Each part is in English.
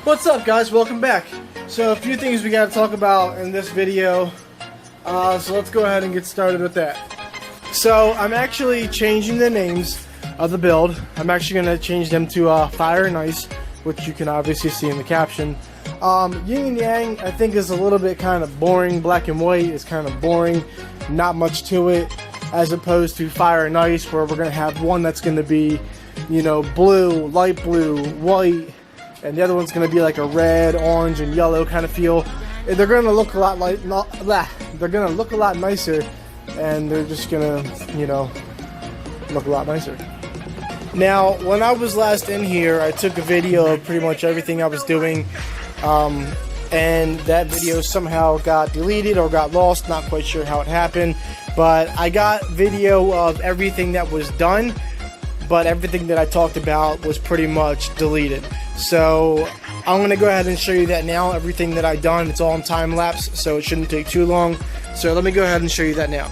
What's up, guys? Welcome back. So a few things we got to talk about in this video, so let's go ahead and get started with that. So I'm actually changing the names of the build. I'm actually going to change them to Fire and Ice, which you can obviously see in the caption. Yin and Yang I think is a little bit kind of boring. Black and White is kind of boring, not much to it, as opposed to Fire and Ice, where we're going to have one that's going to be, you know, blue, light blue, white, and the other one's going to be like a red, orange, and yellow kind of feel. They're going to look a lot like, they're going to look a lot nicer, and they're just going to, you know, look a lot nicer. Now, when I was last in here, I took a video of pretty much everything I was doing, and that video somehow got deleted or got lost. Not quite sure how it happened, but I got video of everything that was done, but everything that I talked about was pretty much deleted. So I'm going to go ahead and show you that now. Everything that I've done, it's all in time lapse, so it shouldn't take too long. So let me go ahead and show you that now.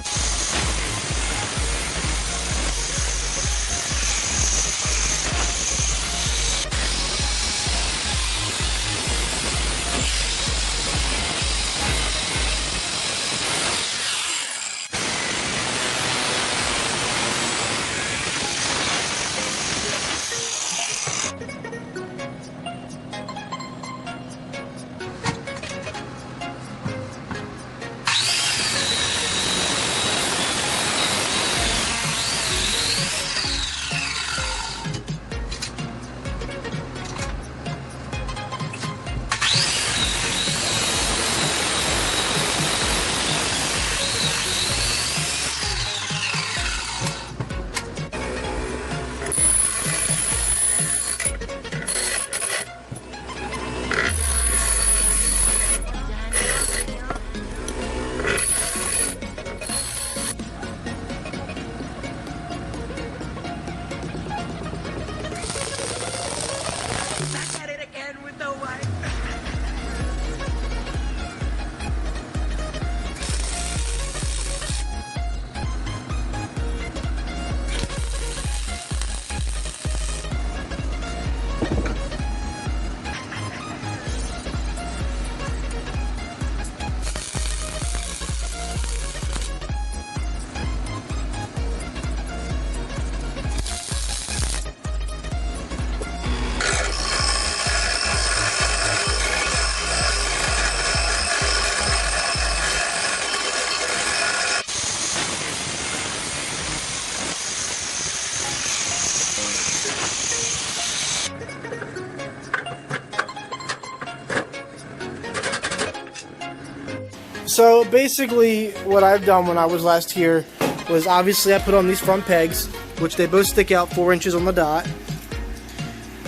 So basically what I've done when I was last here was obviously I put on these front pegs, which they both stick out 4 inches on the dot,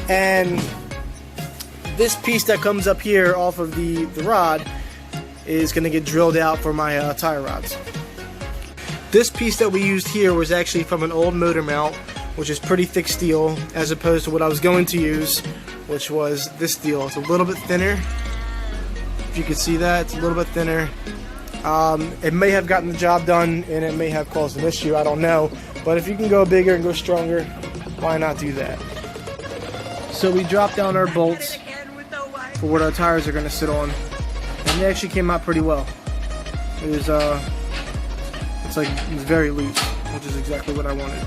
and this piece that comes up here off of the rod is going to get drilled out for my tire rods. This piece that we used here was actually from an old motor mount, which is pretty thick steel, as opposed to what I was going to use, which was this steel. It's a little bit thinner. If you can see that, it's a little bit thinner. It may have gotten the job done, and it may have caused an issue, I don't know. But if you can go bigger and go stronger, why not do that? So we dropped down our bolts for what our tires are going to sit on, and they actually came out pretty well. It was, it's very loose, which is exactly what I wanted.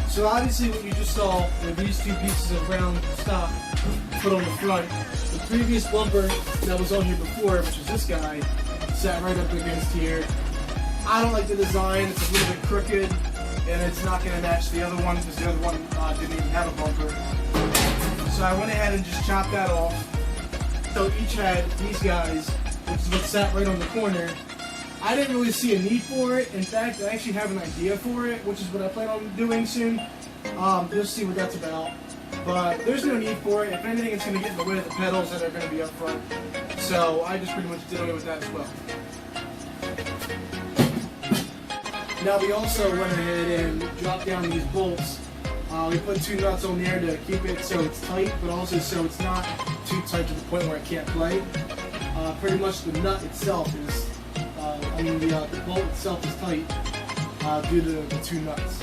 So obviously what you just saw were these two pieces of round stock put on the front. The previous bumper that was on here before, which was this guy, sat right up against here. I don't like the design. It's a little bit crooked, and it's not going to match the other one because the other one didn't even have a bumper. So I went ahead and just chopped that off. So each had these guys, which is what sat right on the corner. I didn't really see a need for it. In fact, I actually have an idea for it, which is what I plan on doing soon. You'll see what that's about. But there's no need for it. If anything, it's going to get in the way of the pedals that are going to be up front. So I just pretty much did away with that as well. Now we also went ahead and dropped down these bolts. We put 2 nuts on there to keep it so it's tight, but also so it's not too tight to the point where I can't play. Pretty much the nut itself is, the bolt itself is tight due to the 2 nuts.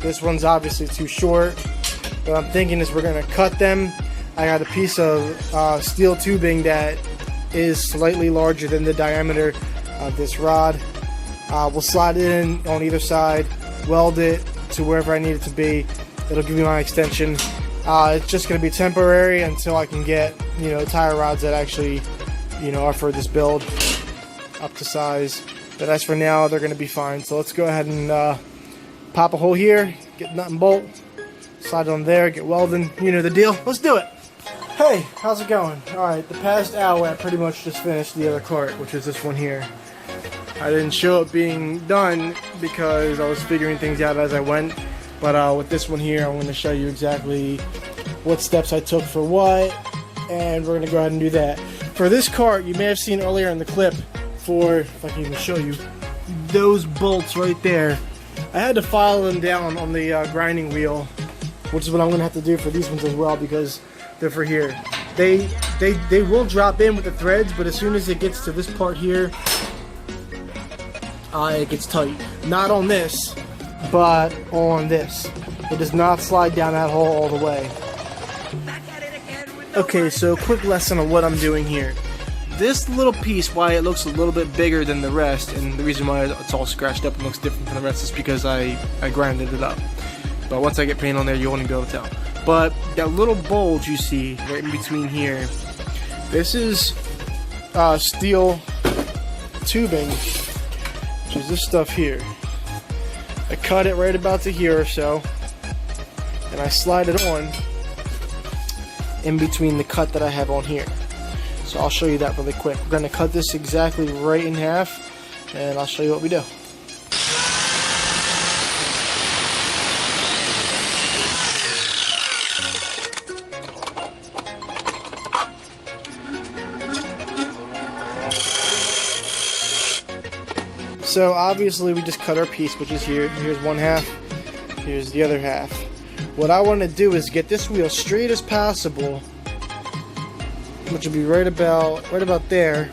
This one's obviously too short. What I'm thinking is we're gonna cut them. I got a piece of steel tubing that is slightly larger than the diameter of this rod. We'll slide it in on either side, weld it to wherever I need it to be. It'll give me my extension. It's just going to be temporary until I can get, tire rods that actually, are for this build up to size. But as for now, they're going to be fine. So let's go ahead and pop a hole here, get nut and bolt, slide it on there, get welding. You know the deal. Let's do it. Hey, how's it going? Alright, the past hour I pretty much just finished the other cart, which is this one here. I didn't show it being done because I was figuring things out as I went. But with this one here, I'm going to show you exactly what steps I took for what, and we're going to go ahead and do that. For this cart, you may have seen earlier in the clip, if I can even show you, those bolts right there. I had to file them down on the grinding wheel, which is what I'm going to have to do for these ones as well because they're for here. They will drop in with the threads, but as soon as it gets to this part here, it gets tight. Not on this, but on this. It does not slide down that hole all the way. Okay, so quick lesson on what I'm doing here. This little piece, why it looks a little bit bigger than the rest, and the reason why it's all scratched up and looks different from the rest is because I grinded it up. But once I get paint on there, you won't be able to tell. But that little bulge you see right in between here, this is steel tubing, which is this stuff here. I cut it right about to here or so, and I slide it on in between the cut that I have on here. So I'll show you that really quick. We're going to cut this exactly right in half, and I'll show you what we do. So obviously we just cut our piece, which is here. Here's one half, here's the other half. What I want to do is get this wheel straight as possible, which will be right about there.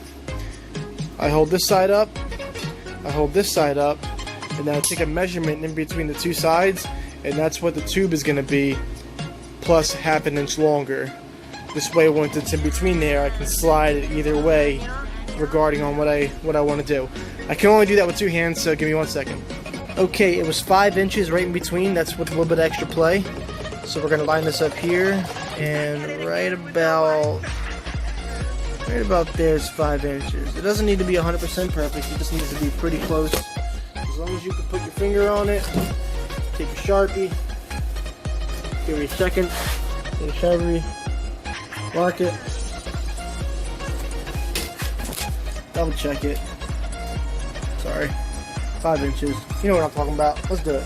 I hold this side up, I hold this side up, and then I take a measurement in between the two sides, and that's what the tube is going to be, plus half an inch longer. This way, once it's in between there, I can slide it either way regarding on what I want to do. I can only do that with two hands, so give me 1 second. Okay, it was 5 inches right in between. That's with a little bit of extra play. So we're going to line this up here, and right about there is 5 inches. It doesn't need to be 100% perfect. It just needs to be pretty close. As long as you can put your finger on it, take your Sharpie, give it a second, take a Sharpie, mark it, double check it. Sorry, 5 inches. You know what I'm talking about. Let's do it.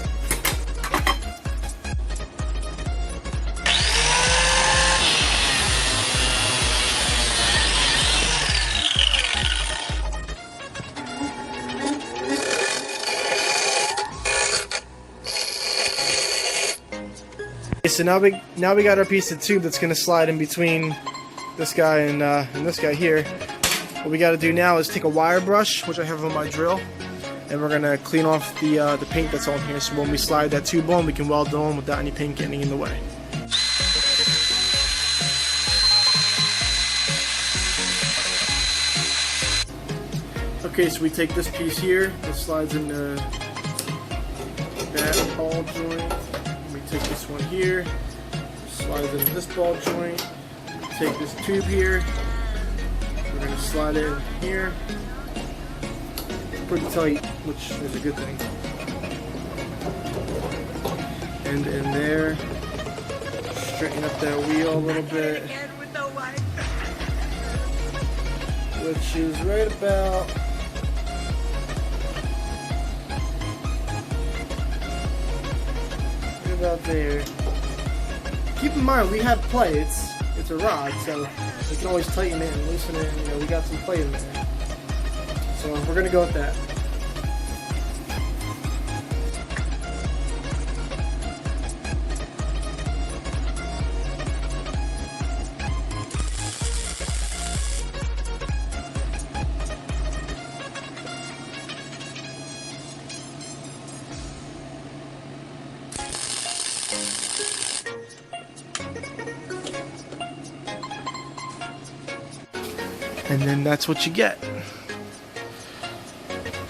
Okay, so now we got our piece of tube that's going to slide in between this guy and this guy here. What we got to do now is take a wire brush, which I have on my drill, and we're going to clean off the paint that's on here, so when we slide that tube on, we can weld it on without any paint getting in the way. Okay, so we take this piece here, that slides into that ball joint. We take this one here, slides into this ball joint. Take this tube here. We're going to slide it in here. Pretty tight, which is a good thing. And in there, straighten up that wheel a little bit, which is right about there. Keep in mind, we have play. It's a rod, so we can always tighten it and loosen it. And, we got some play in there. So we're gonna go with that. And then that's what you get.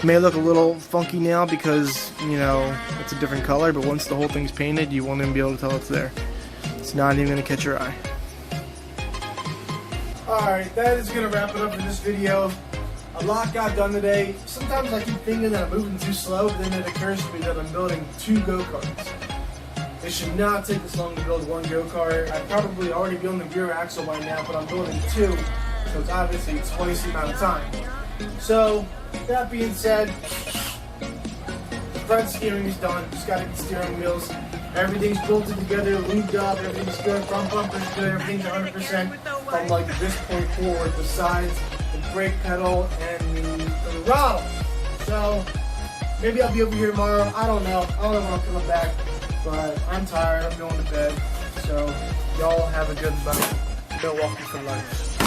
May look a little funky now because, you know, it's a different color, but once the whole thing's painted, you won't even be able to tell it's there. It's not even going to catch your eye. Alright, that is going to wrap it up for this video. A lot got done today. Sometimes I keep thinking that I'm moving too slow, but then it occurs to me that I'm building 2 go-karts. It should not take this long to build 1 go-kart. I'd probably already be on the rear axle by now, but I'm building 2, so it's obviously twice the amount of time. So, that being said, the front steering is done. Just got to get steering wheels. Everything's bolted together, lubed up, everything's good, front bumper's good, everything's 100% from like this point forward, the sides, the brake pedal, and the throttle. So, maybe I'll be over here tomorrow. I don't know. I don't know when I'm coming back, but I'm tired. I'm going to bed. So, y'all have a good night. Milwaukee for life.